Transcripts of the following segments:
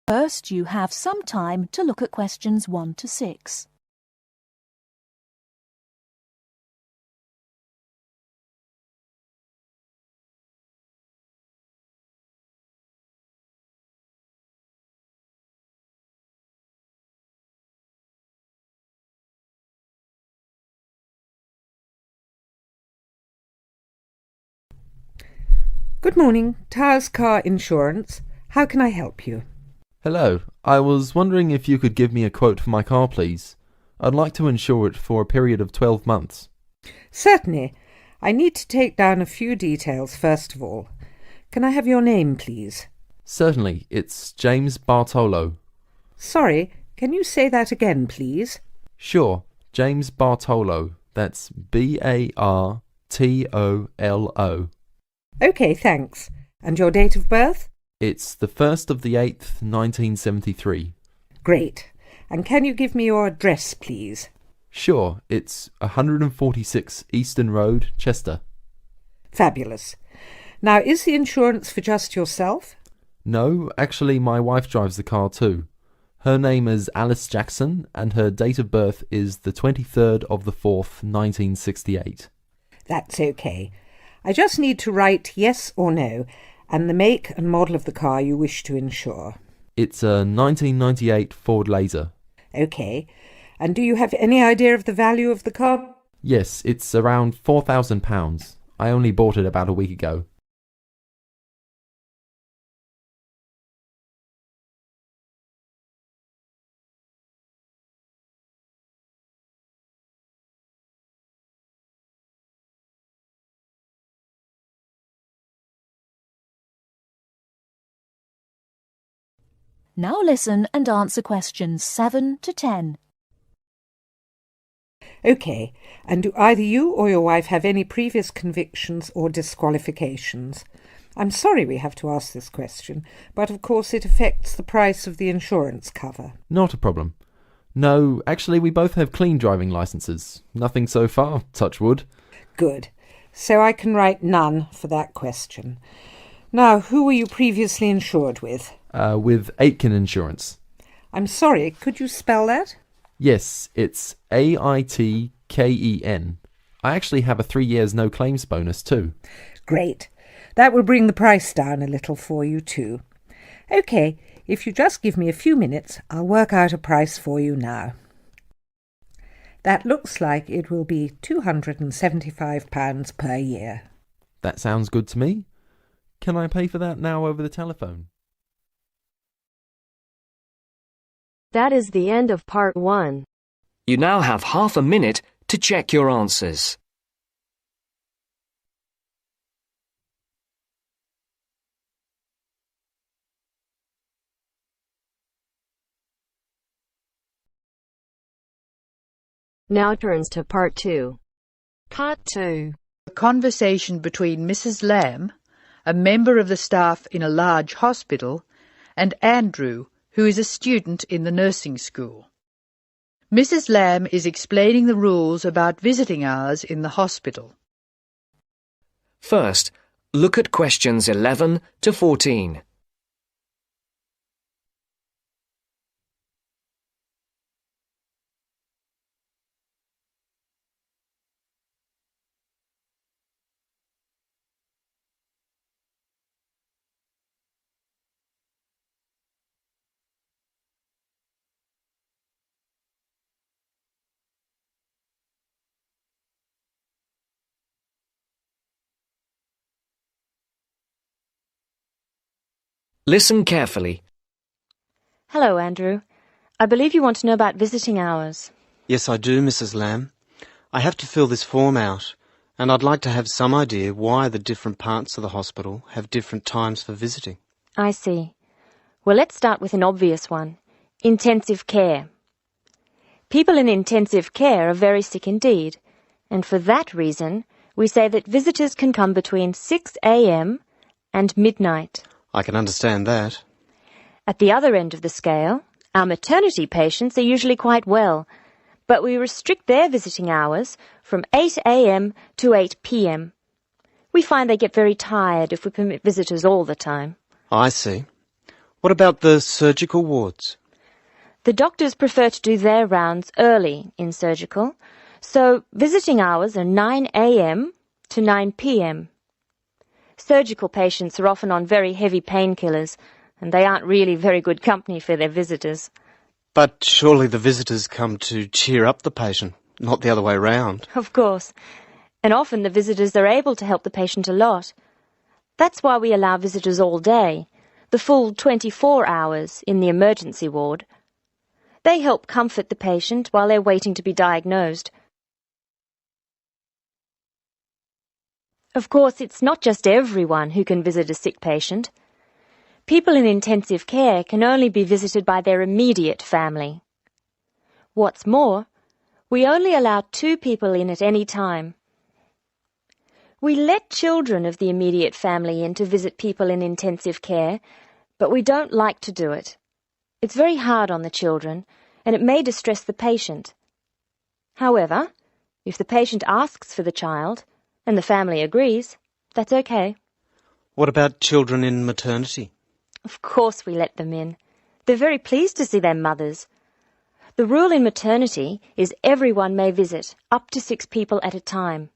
First, you have some time to look at questions 1 to 6. Good morning, Towers Car Insurance. How can I help you? Hello, I was wondering if you could give me a quote for my car, please. I'd like to insure it for a period of 12 months. Certainly. I need to take down a few details first of all. Can I have your name, please? Certainly, it's James Bartolo. Sorry, can you say that again, please? Sure, James Bartolo. That's Bartolo. OK, thanks. And your date of birth? It's the 1st of the 8th, 1973. Great. And can you give me your address, please? Sure, it's 146 Eastern Road, Chester. Fabulous. Now, is the insurance for just yourself? No, actually my wife drives the car too. Her name is Alice Jackson and her date of birth is the 23rd of the 4th, 1968. That's OK. I just need to write yes or no, and the make and model of the car you wish to insure. It's a 1998 Ford Laser. OK. And do you have any idea of the value of the car? Yes, it's around £4,000. I only bought it about a week ago. Now listen and answer questions 7 to 10. OK. And do either you or your wife have any previous convictions or disqualifications? I'm sorry we have to ask this question, but of course it affects the price of the insurance cover. Not a problem. No, actually we both have clean driving licenses. Nothing so far, touch wood. Good. So I can write none for that question. Now, who were you previously insured with? With Aitken Insurance. I'm sorry, could you spell that? Yes, it's AITKEN. I actually have a 3 years no claims bonus too. Great. That will bring the price down a little for you too. OK, if you just give me a few minutes, I'll work out a price for you now. That looks like it will be £275 per year. That sounds good to me. Can I pay for that now over the telephone? That is the end of part 1. You now have half a minute to check your answers. Now turns to part 2. Part 2. A conversation between Mrs. Lamb, a member of the staff in a large hospital, and Andrew, who is a student in the nursing school. Mrs. Lamb is explaining the rules about visiting hours in the hospital. First, look at questions 11 to 14. Listen carefully. Hello, Andrew. I believe you want to know about visiting hours. Yes, I do, Mrs. Lamb. I have to fill this form out, and I'd like to have some idea why the different parts of the hospital have different times for visiting. I see. Well, let's start with an obvious one. Intensive care. People in intensive care are very sick indeed, and for that reason, we say that visitors can come between 6 a.m. and midnight. I can understand that. At the other end of the scale, our maternity patients are usually quite well, but we restrict their visiting hours from 8 a.m. to 8 p.m. We find they get very tired if we permit visitors all the time. I see. What about the surgical wards? The doctors prefer to do their rounds early in surgical, so visiting hours are 9 a.m. to 9 p.m. Surgical patients are often on very heavy painkillers, and they aren't really very good company for their visitors. But surely the visitors come to cheer up the patient, not the other way round. Of course. And often the visitors are able to help the patient a lot. That's why we allow visitors all day, the full 24 hours in the emergency ward. They help comfort the patient while they're waiting to be diagnosed. Of course, it's not just everyone who can visit a sick patient. People in intensive care can only be visited by their immediate family. What's more, we only allow 2 people in at any time. We let children of the immediate family in to visit people in intensive care, but we don't like to do it. It's very hard on the children, and it may distress the patient. However, if the patient asks for the child, and the family agrees, that's okay. What about children in maternity? Of course we let them in. They're very pleased to see their mothers. The rule in maternity is everyone may visit, up to 6 people at a time.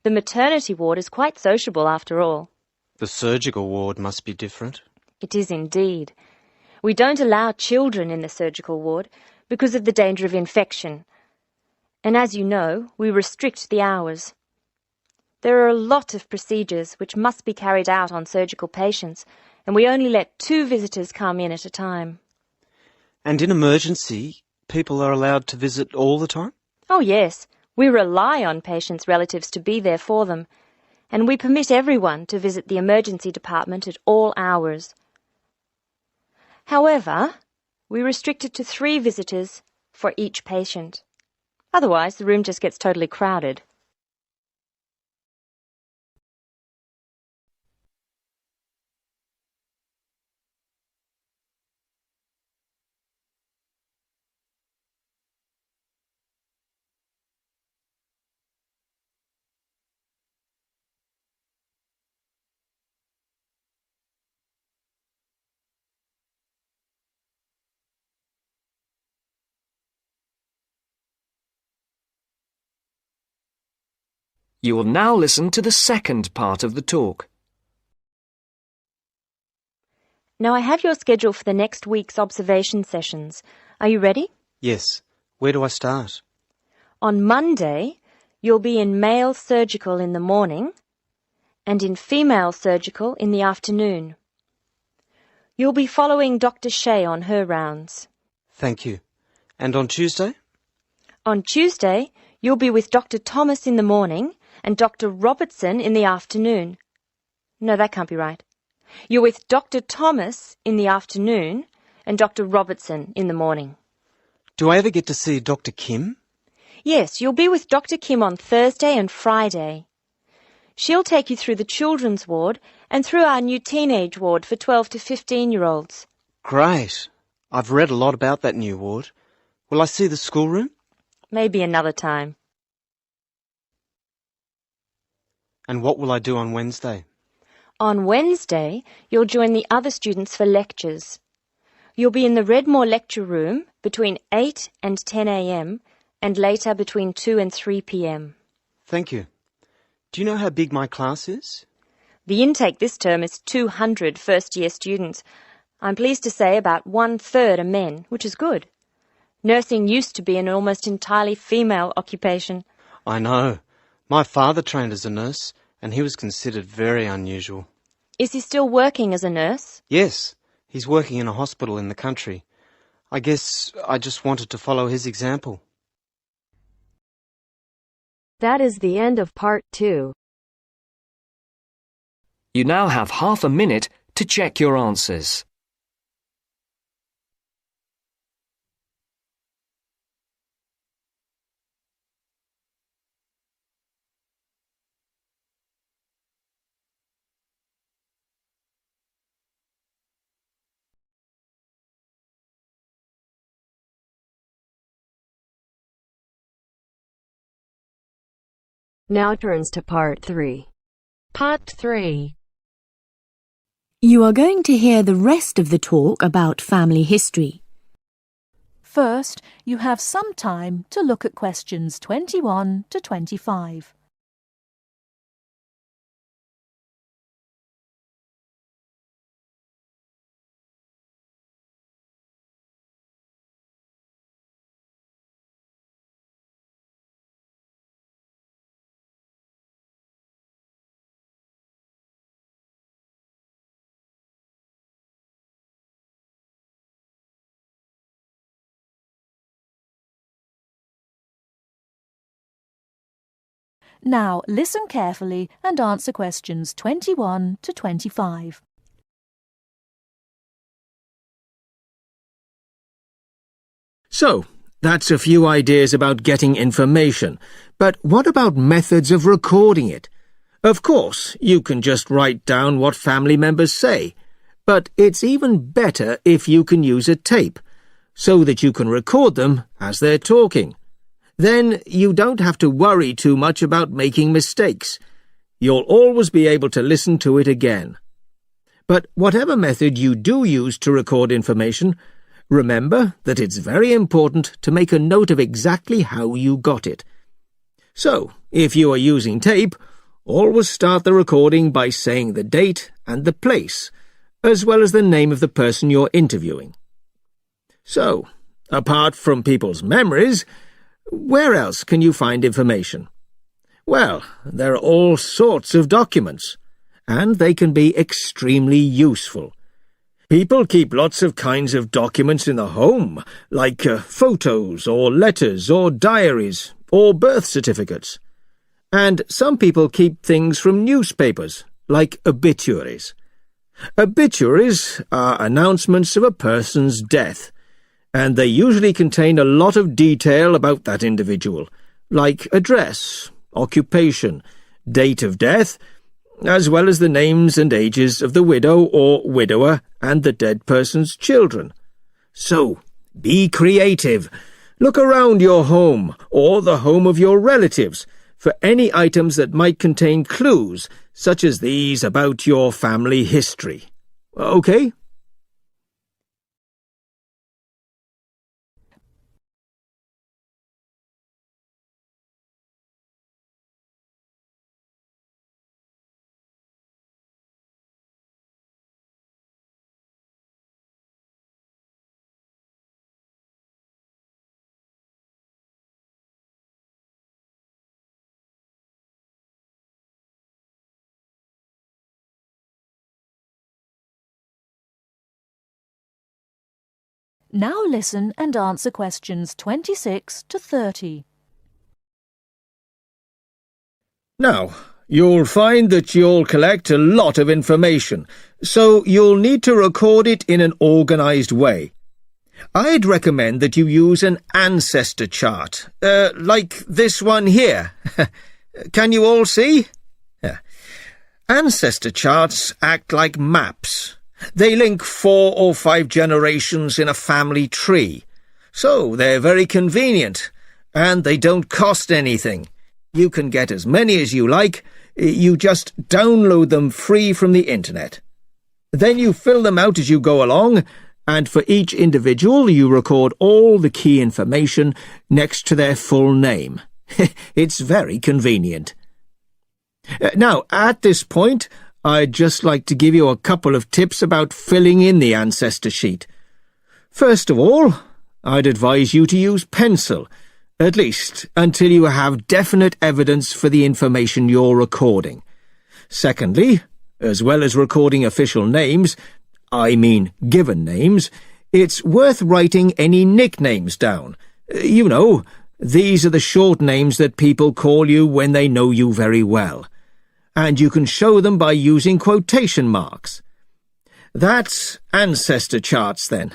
The maternity ward is quite sociable after all. The surgical ward must be different. It is indeed. We don't allow children in the surgical ward because of the danger of infection. And as you know, we restrict the hours. There are a lot of procedures which must be carried out on surgical patients, and we only let 2 visitors come in at a time. And in emergency, people are allowed to visit all the time? Oh yes, we rely on patients' relatives to be there for them, and we permit everyone to visit the emergency department at all hours. However, we restrict it to 3 visitors for each patient. Otherwise, the room just gets totally crowded. You will now listen to the second part of the talk. Now I have your schedule for the next week's observation sessions. Are you ready? Yes. Where do I start? On Monday, you'll be in male surgical in the morning and in female surgical in the afternoon. You'll be following Dr. Shea on her rounds. Thank you. And on Tuesday? On Tuesday, you'll be with Dr. Thomas in the morning and Dr. Robertson in the afternoon. No, that can't be right. You're with Dr. Thomas in the afternoon and Dr. Robertson in the morning. Do I ever get to see Dr. Kim? Yes, you'll be with Dr. Kim on Thursday and Friday. She'll take you through the children's ward and through our new teenage ward for 12 to 15-year-olds. Great. I've read a lot about that new ward. Will I see the schoolroom? Maybe another time. And what will I do on Wednesday? On Wednesday, you'll join the other students for lectures. You'll be in the Redmore lecture room between 8 and 10 a.m. and later between 2 and 3 p.m. Thank you. Do you know how big my class is? The intake this term is 200 first-year students. I'm pleased to say about 1/3 are men, which is good. Nursing used to be an almost entirely female occupation. I know. My father trained as a nurse, and he was considered very unusual. Is he still working as a nurse? Yes, he's working in a hospital in the country. I guess I just wanted to follow his example. That is the end of part 2. You now have half a minute to check your answers. Now turns to part 3. Part 3. You are going to hear the rest of the talk about family history. First, you have some time to look at questions 21 to 25. Now listen carefully and answer questions 21 to 25. So, that's a few ideas about getting information, but what about methods of recording it? Of course, you can just write down what family members say, but it's even better if you can use a tape, so that you can record them as they're talking. Then you don't have to worry too much about making mistakes. You'll always be able to listen to it again. But whatever method you do use to record information, remember that it's very important to make a note of exactly how you got it. So, if you are using tape, always start the recording by saying the date and the place, as well as the name of the person you're interviewing. So, apart from people's memories, where else can you find information? Well, there are all sorts of documents, and they can be extremely useful. People keep lots of kinds of documents in the home, like photos or letters or diaries or birth certificates. And some people keep things from newspapers, like obituaries. Obituaries are announcements of a person's death, and they usually contain a lot of detail about that individual, like address, occupation, date of death, as well as the names and ages of the widow or widower and the dead person's children. So, be creative. Look around your home or the home of your relatives for any items that might contain clues, such as these about your family history. Okay? Now listen and answer questions 26 to 30. Now, you'll find that you'll collect a lot of information, so you'll need to record it in an organised way. I'd recommend that you use an ancestor chart, like this one here. Can you all see? Ancestor charts act like maps. They link 4 or 5 generations in a family tree, so they're very convenient, and they don't cost anything. You can get as many as you like. You just download them free from the internet. Then you fill them out as you go along, and for each individual you record all the key information next to their full name. It's very convenient. Now, at this point, I'd just like to give you a couple of tips about filling in the ancestor sheet. First of all, I'd advise you to use pencil, at least until you have definite evidence for the information you're recording. Secondly, as well as recording official names, I mean given names, it's worth writing any nicknames down. You know, these are the short names that people call you when they know you very well. And you can show them by using quotation marks. That's ancestor charts, then.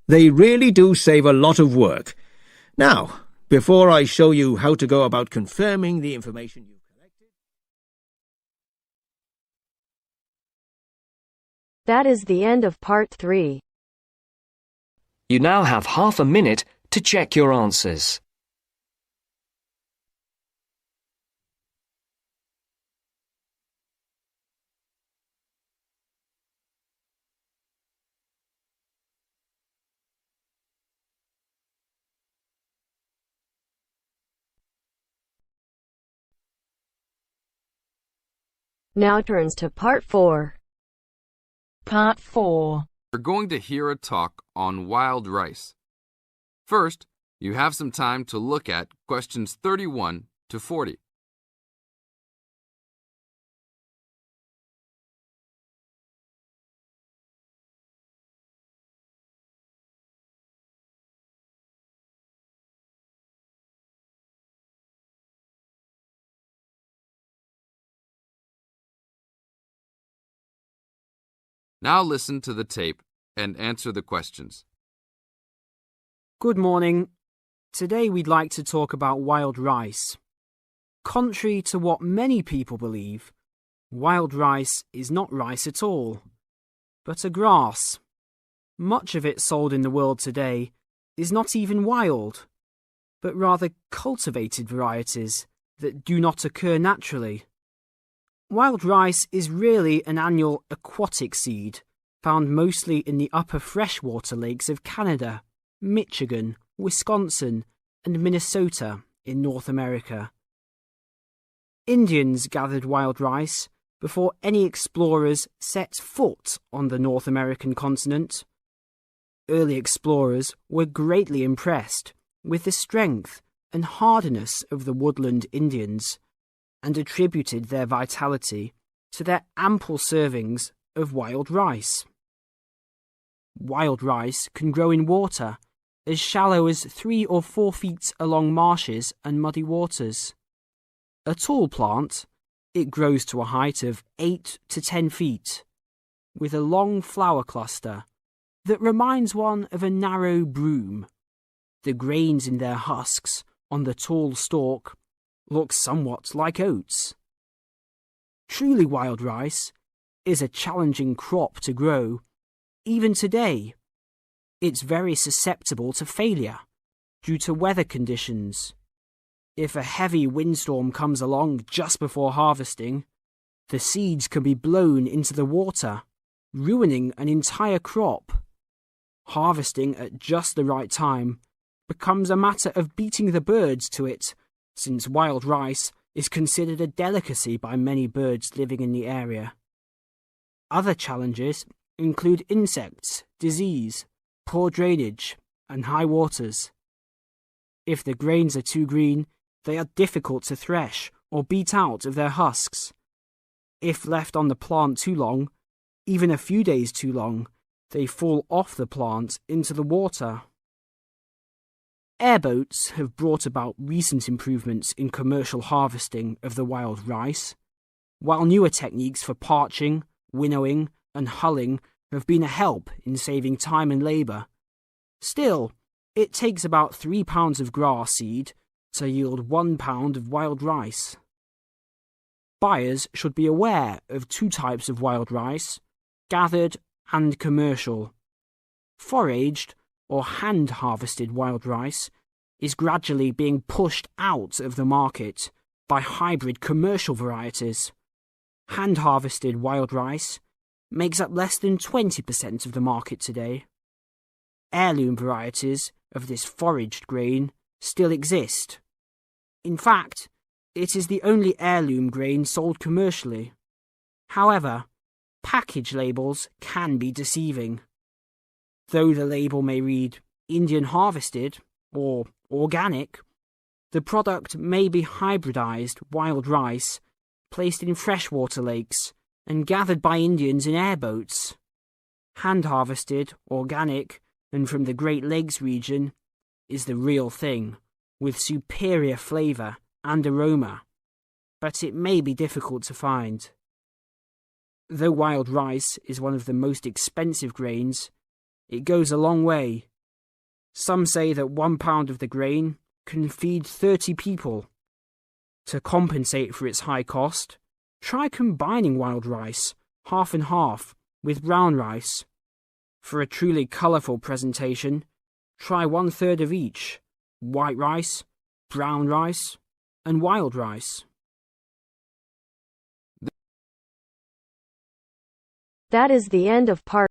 They really do save a lot of work. Now, before I show you how to go about confirming the information you've collected... That is the end of part 3. You now have half a minute to check your answers. Now turns to part 4. Part 4. You're going to hear a talk on wild rice. First, you have some time to look at questions 31 to 40. Now listen to the tape and answer the questions. Good morning. Today we'd like to talk about wild rice. Contrary to what many people believe, wild rice is not rice at all, but a grass. Much of it sold in the world today is not even wild, but rather cultivated varieties that do not occur naturally. Wild rice is really an annual aquatic seed found mostly in the upper freshwater lakes of Canada, Michigan, Wisconsin, and Minnesota in North America. Indians gathered wild rice before any explorers set foot on the North American continent. Early explorers were greatly impressed with the strength and hardiness of the woodland Indians, and attributed their vitality to their ample servings of wild rice. Wild rice can grow in water as shallow as 3 or 4 feet along marshes and muddy waters. A tall plant, it grows to a height of 8 to 10 feet, with a long flower cluster that reminds one of a narrow broom. The grains in their husks on the tall stalk look somewhat like oats. Truly wild rice is a challenging crop to grow, even today. It's very susceptible to failure due to weather conditions. If a heavy windstorm comes along just before harvesting, the seeds can be blown into the water, ruining an entire crop. Harvesting at just the right time becomes a matter of beating the birds to it, since wild rice is considered a delicacy by many birds living in the area. Other challenges include insects, disease, poor drainage, and high waters. If the grains are too green, they are difficult to thresh or beat out of their husks. If left on the plant too long, even a few days too long, they fall off the plant into the water. Airboats have brought about recent improvements in commercial harvesting of the wild rice, while newer techniques for parching, winnowing, and hulling have been a help in saving time and labour. Still, it takes about 3 pounds of grass seed to yield 1 pound of wild rice. Buyers should be aware of 2 types of wild rice, gathered and commercial. Foraged or hand-harvested wild rice is gradually being pushed out of the market by hybrid commercial varieties. Hand-harvested wild rice makes up less than 20% of the market today. Heirloom varieties of this foraged grain still exist. In fact, it is the only heirloom grain sold commercially. However, package labels can be deceiving. Though the label may read Indian harvested or organic, the product may be hybridized wild rice placed in freshwater lakes and gathered by Indians in airboats. Hand-harvested, organic, and from the Great Lakes region is the real thing, with superior flavour and aroma, but it may be difficult to find. Though wild rice is one of the most expensive grains, it goes a long way. Some say that 1 pound of the grain can feed 30 people. To compensate for its high cost, try combining wild rice, half and half, with brown rice. For a truly colourful presentation, try 1/3 of each: white rice, brown rice, and wild rice. That is the end of part